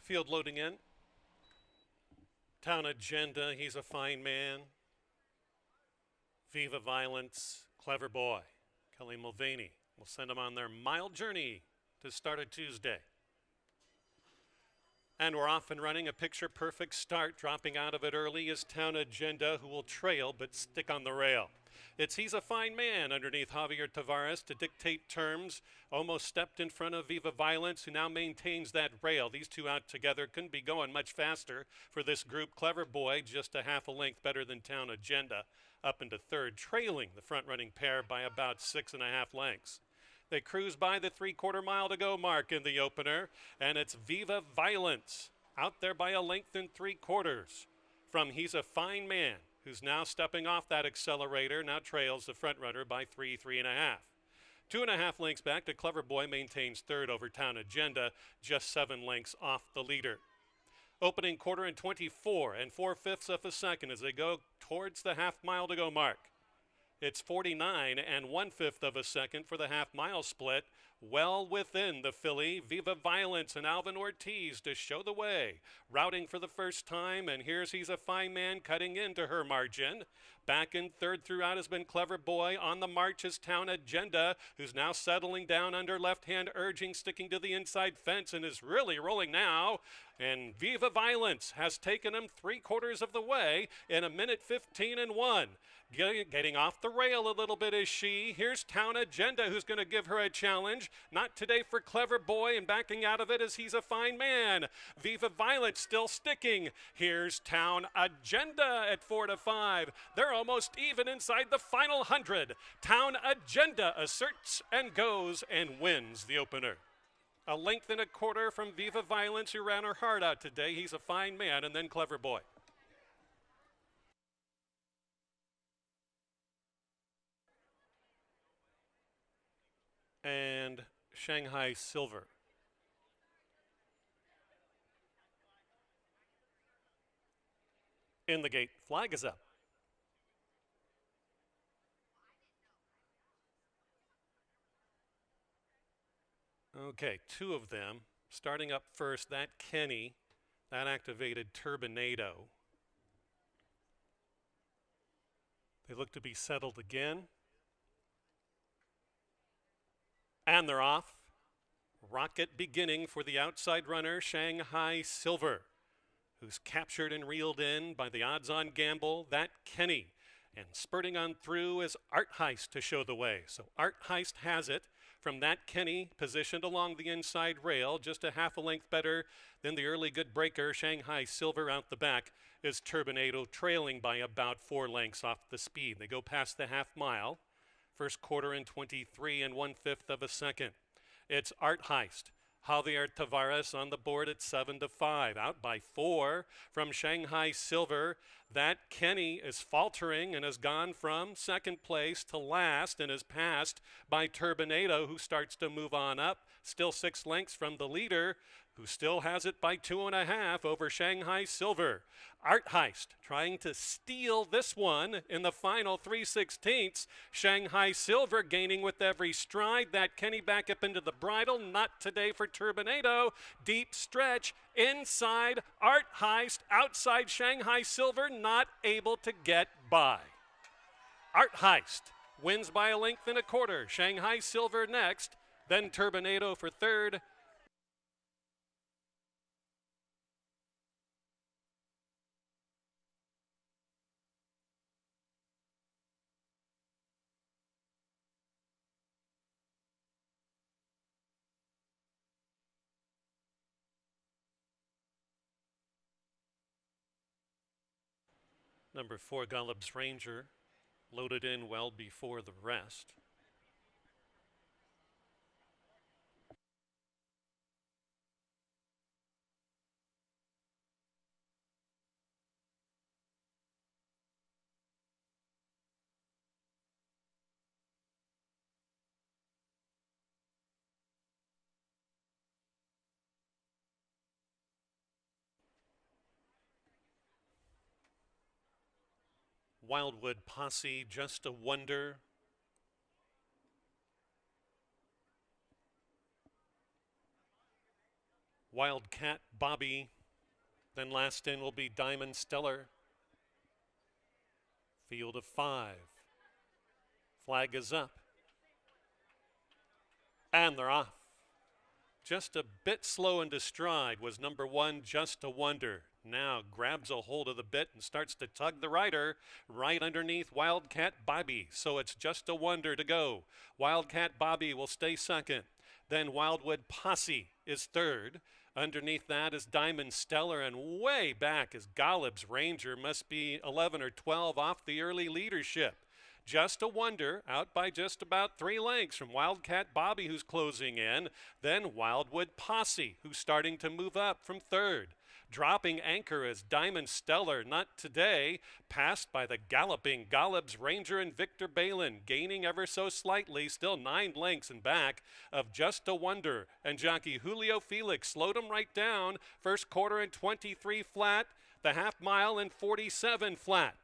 Field loading in. Town Agenda, He's a Fine Man. Viva Violence, Clever Boy. Kelly Mulvaney will send them on their mile journey to start a Tuesday. And we're off and running, a picture-perfect start. Dropping out of it early is Town Agenda, who will trail but stick on the rail. It's He's a Fine Man underneath Javier Tavares to dictate terms. Almost stepped in front of Viva Violence, who now maintains that rail. These two out together couldn't be going much faster for this group. Clever Boy, just a half a length better than Town Agenda, up into third, trailing the front-running pair by about 6.5 lengths. They cruise by the 3/4 mile to go mark in the opener, and it's Viva Violence out there by a length and 3/4 from He's a Fine Man, who's now stepping off that accelerator, now trails the front runner by 3.5. 2.5 lengths back to Clever Boy, maintains third over Town Agenda, just 7 lengths off the leader. Opening quarter in 24 4/5 of a second as they go towards the half mile to go mark. It's 49 1/5 of a second for the half mile split, well within the filly Viva Violence and Alvin Ortiz to show the way. Routing for the first time, and here's He's a Fine Man cutting into her margin. Back in third throughout has been Clever Boy. On the march is Town Agenda, who's now settling down under left-hand urging, sticking to the inside fence and is really rolling now. And Viva Violence has taken him 3/4 of the way in 1:15.1. Getting off the rail a little bit is she. Here's Town Agenda, who's going to give her a challenge. Not today for Clever Boy, and backing out of it is He's a Fine Man. Viva Violence still sticking. Here's Town Agenda at 4-5. They're almost even inside the final 100. Town Agenda asserts and goes and wins the opener. A length and a quarter from Viva Violence, who ran her heart out today. He's a Fine Man, and then Clever Boy. And Shanghai Silver. In the gate, flag is up. Okay, two of them. Starting up first, that Kenny, that activated Turbinado. They look to be settled again. And they're off. Rocket beginning for the outside runner, Shanghai Silver, who's captured and reeled in by the odds-on gamble, that Kenny. And spurting on through is Art Heist to show the way. So Art Heist has it from that Kenny, positioned along the inside rail, just a half a length better than the early good breaker. Shanghai Silver out the back is Turbinado, trailing by about 4 lengths off the speed. They go past the half mile. First quarter in 23 1/5 of a second. It's Art Heist. Javier Tavares on the board at 7-5. Out by 4 from Shanghai Silver. That Kenny is faltering and has gone from second place to last and is passed by Turbinado, who starts to move on up. Still 6 lengths from the leader, who still has it by 2.5 over Shanghai Silver. Art Heist trying to steal this one in the final 3/16. Shanghai Silver gaining with every stride. That Kenny back up into the bridle. Not today for Turbinado. Deep stretch inside Art Heist. Outside Shanghai Silver, not able to get by. Art Heist wins by a length and a quarter. Shanghai Silver next. Then Turbinado for third. Number 4, Golub's Ranger, loaded in well before the rest. Wildwood Posse, Just a Wonder. Wildcat Bobby. Then last in will be Diamond Stellar. Field of 5. Flag is up. And they're off. Just a bit slow into stride was number 1, Just a Wonder. Now grabs a hold of the bit and starts to tug the rider right underneath Wildcat Bobby. So it's Just a Wonder to go. Wildcat Bobby will stay second. Then Wildwood Posse is third. Underneath that is Diamond Stellar, and way back is Golub's Ranger, must be 11 or 12 off the early leadership. Just a Wonder out by just about 3 lengths from Wildcat Bobby, who's closing in. Then Wildwood Posse, who's starting to move up from third. Dropping anchor is Diamond Stellar, not today, passed by the galloping Golub's Ranger and Victor Balin, gaining ever so slightly, still 9 lengths in back of Just a Wonder. And jockey Julio Felix slowed him right down, first quarter in 23 flat, the half mile in 47 flat.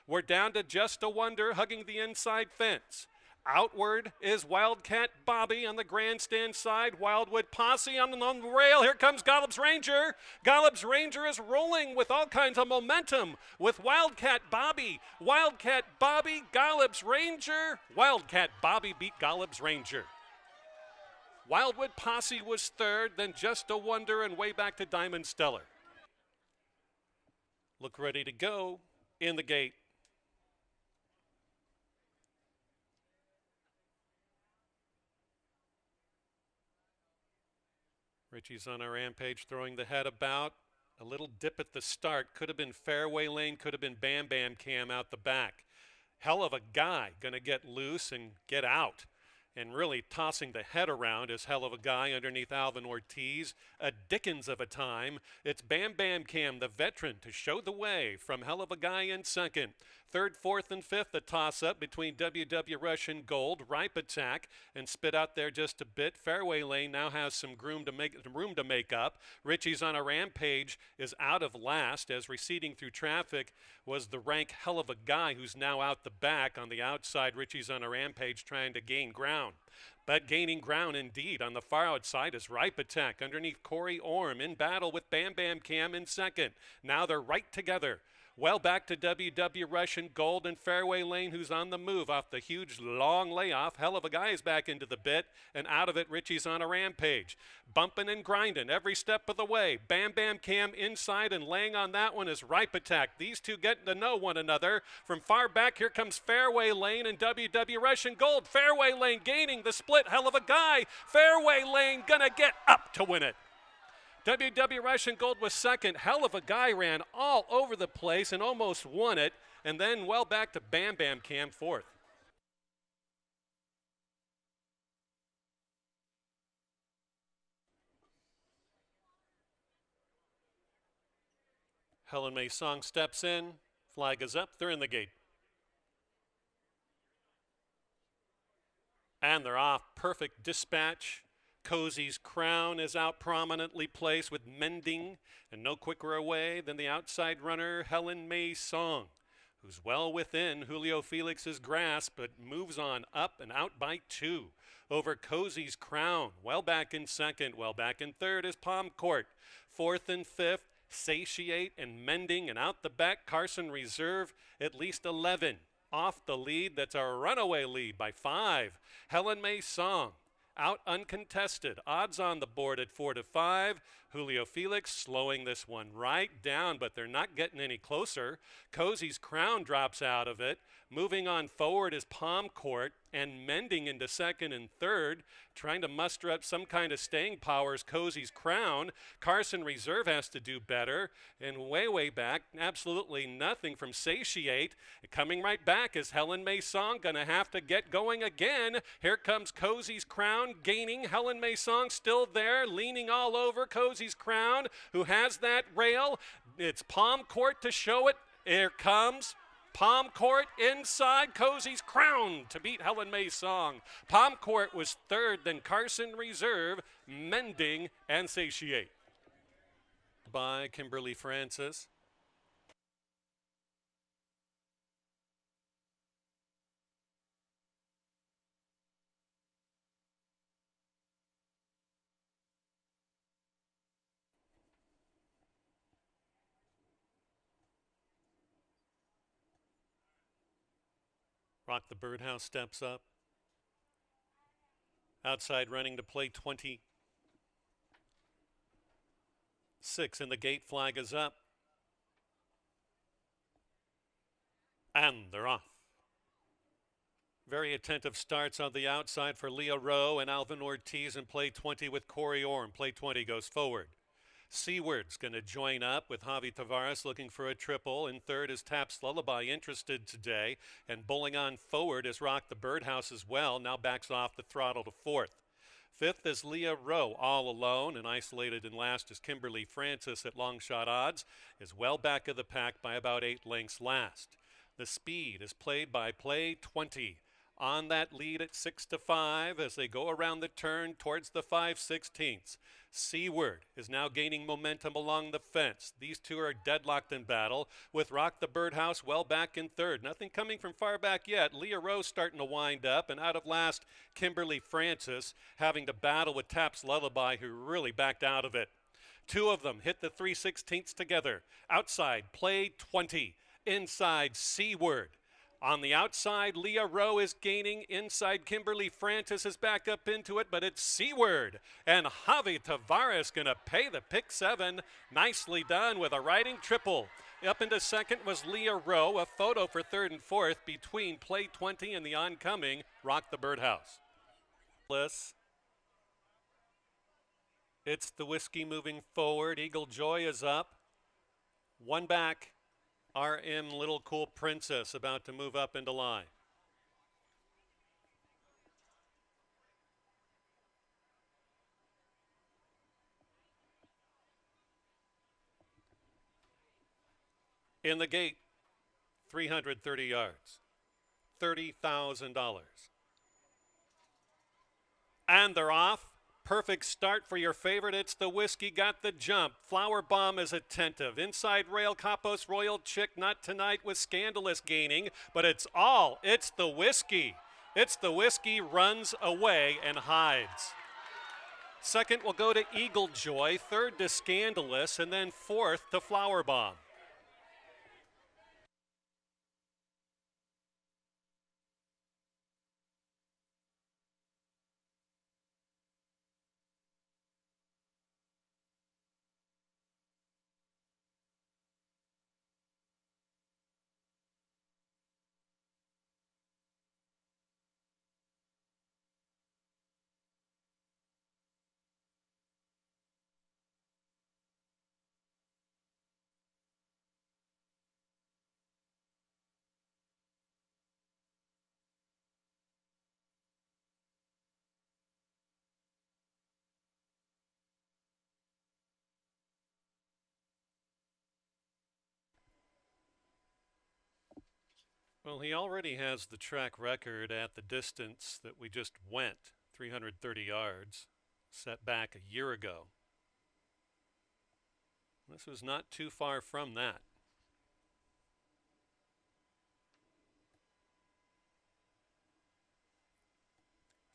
We're down to Just a Wonder hugging the inside fence. Outward is Wildcat Bobby on the grandstand side. Wildwood Posse on the rail. Here comes Golub's Ranger. Golub's Ranger is rolling with all kinds of momentum with Wildcat Bobby. Wildcat Bobby, Golub's Ranger. Wildcat Bobby beat Golub's Ranger. Wildwood Posse was third, then Just a Wonder, and way back to Diamond Stellar. Look ready to go in the gate. Richie's on a rampage, throwing the head about. A little dip at the start. Could have been Fairway Lane, could have been Bam Bam Cam out the back. Hell of a guy, going to get loose and get out. And really tossing the head around is Hell of a Guy underneath Alvin Ortiz. A Dickens of a time. It's Bam Bam Cam, the veteran, to show the way from Hell of a Guy in second. Third, fourth, and fifth, a toss-up between WW Russian Gold, Ripe Attack, and spit out there just a bit. Fairway Lane now has some room to make up. Richie's on a rampage is out of last, as receding through traffic was the rank Hell of a Guy, who's now out the back. On the outside, Richie's on a rampage trying to gain ground. But gaining ground indeed. On the far outside is Ripe Attack underneath Corey Orm in battle with Bam Bam Cam in second. Now they're right together. Well back to WW Russian Gold and Fairway Lane, who's on the move off the huge long layoff. Hell of a Guy is back into the bit, and out of it, Richie's on a rampage. Bumping and grinding every step of the way. Bam Bam Cam inside, and laying on that one is Ripe Attack. These two getting to know one another. From far back, here comes Fairway Lane and WW Russian Gold. Fairway Lane gaining the split. Hell of a Guy. Fairway Lane gonna get up to win it. WW Russian Gold was second. Hell of a Guy ran all over the place and almost won it. And then well back to Bam Bam Cam fourth. Helen May Song steps in. Flag is up. They're in the gate. And they're off. Perfect Dispatch. Cozy's Crown is out prominently placed with Mending, and no quicker away than the outside runner Helen May Song, who's well within Julio Felix's grasp, but moves on up and out by 2 over Cozy's Crown. Well back in second, well back in third is Palm Court. Fourth and fifth, Satiate and Mending, and out the back Carson Reserve, at least 11 off the lead. That's a runaway lead by 5. Helen May Song out uncontested. Odds on the board at 4-5. Julio Felix slowing this one right down, but they're not getting any closer. Cozy's Crown drops out of it. Moving on forward is Palm Court, and Mending into second and third, trying to muster up some kind of staying power is Cozy's Crown. Carson Reserve has to do better, and way back, absolutely nothing from Satiate. Coming right back is Helen May Song, gonna have to get going again. Here comes Cozy's Crown, gaining. Helen May Song still there, leaning all over Cozy's Crown, who has that rail. It's Palm Court to show it. Here comes Palm Court inside Cozy's Crown to beat Helen May Song. Palm Court was third, then Carson Reserve, Mending, and Satiate. By Kimberly Francis. Rock the Birdhouse steps up. Outside running to play 26, and the gate flag is up. And they're off. Very attentive starts on the outside for Leah Rowe and Alvin Ortiz in play 20 with Corey Orm. Play 20 goes forward. Seaward's going to join up with Javi Tavares looking for a triple. In third is Taps Lullaby, interested today. And bowling on forward is Rock the Birdhouse as well. Now backs off the throttle to fourth. Fifth is Leah Rowe, all alone, and isolated in last is Kimberly Francis at long shot odds, is well back of the pack by about 8 lengths last. The speed is played by play 20. On that lead at 6-5 as they go around the turn towards the 5/16. Seaward is now gaining momentum along the fence. These two are deadlocked in battle with Rock the Birdhouse well back in third. Nothing coming from far back yet. Leah Rose starting to wind up, and out of last, Kimberly Francis having to battle with Taps Lullaby, who really backed out of it. Two of them hit the 3/16 together. Outside, play 20. Inside, Seaward. On the outside, Leah Rowe is gaining. Inside, Kimberly Francis is back up into it, but it's Seaward. And Javi Tavares going to pay the pick 7. Nicely done with a riding triple. Up into second was Leah Rowe. A photo for third and fourth between play 20 and the oncoming Rock the Birdhouse. It's the Whiskey moving forward. Eagle Joy is up. One back. RM Little Cool Princess about to move up into line. In the gate, 330 yards, $30,000. And they're off. Perfect start for your favorite. It's the Whiskey got the jump. Flower Bomb is attentive. Inside rail, Capos Royal Chick not tonight with Scandalous gaining, but it's the Whiskey. It's the Whiskey runs away and hides. Second will go to Eagle Joy, third to Scandalous, and then fourth to Flower Bomb. Well, he already has the track record at the distance that we just went, 330 yards, set back a year ago. This was not too far from that.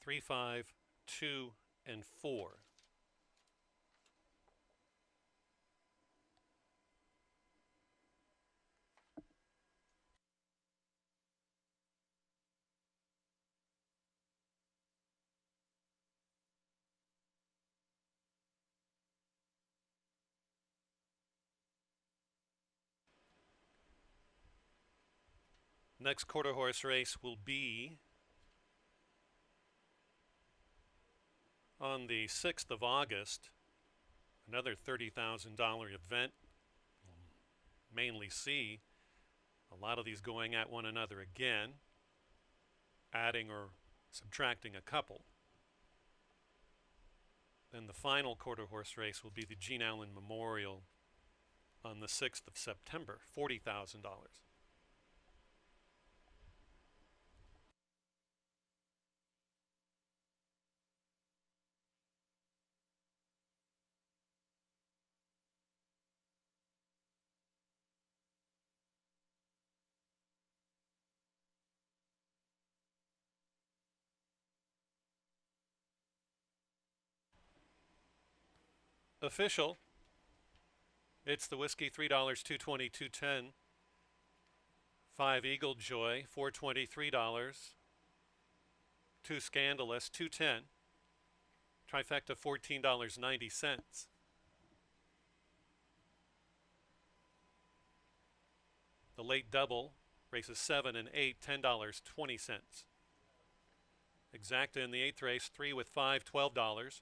Three, 5, 2, and 4. Next quarter horse race will be on the 6th of August, another $30,000 event. We'll mainly see a lot of these going at one another again, adding or subtracting a couple. Then the final quarter horse race will be the Gene Allen Memorial on the 6th of September, $40,000. Official. It's the Whiskey, $3, $220, $210. 5 Eagle Joy, $423. 2 Scandalous, $210. Trifecta, $14.90. The late double, races 7 and 8, $10.20. Exacta in the 8th race, 3 with 5, $12.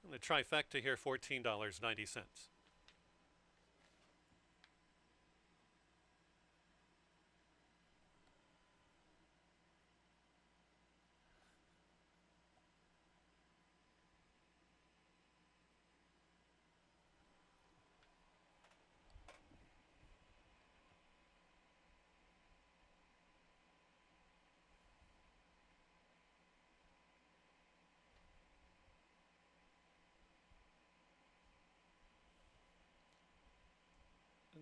And the trifecta here, $14.90.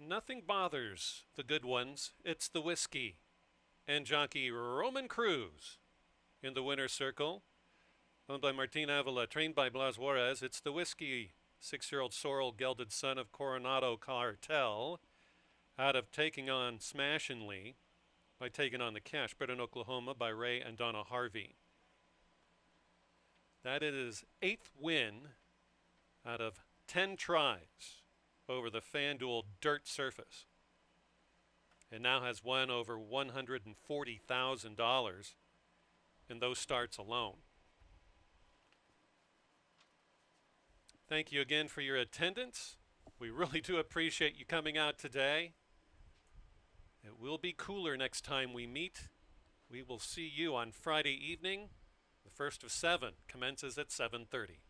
Nothing bothers the good ones. It's the whiskey. And jockey Roman Cruz in the winner's circle. Owned by Martin Avila, trained by Blas Juarez. It's the whiskey. 6-year-old sorrel gelded son of Coronado Cartel. Out of Taking On Smashin'ly by Taking On the Cash. Bred in Oklahoma by Ray and Donna Harvey. That is his 8th win out of 10 tries over the FanDuel dirt surface, and now has won over $140,000 in those starts alone. Thank you again for your attendance. We really do appreciate you coming out today. It will be cooler next time we meet. We will see you on Friday evening. The first of 7 commences at 7:30.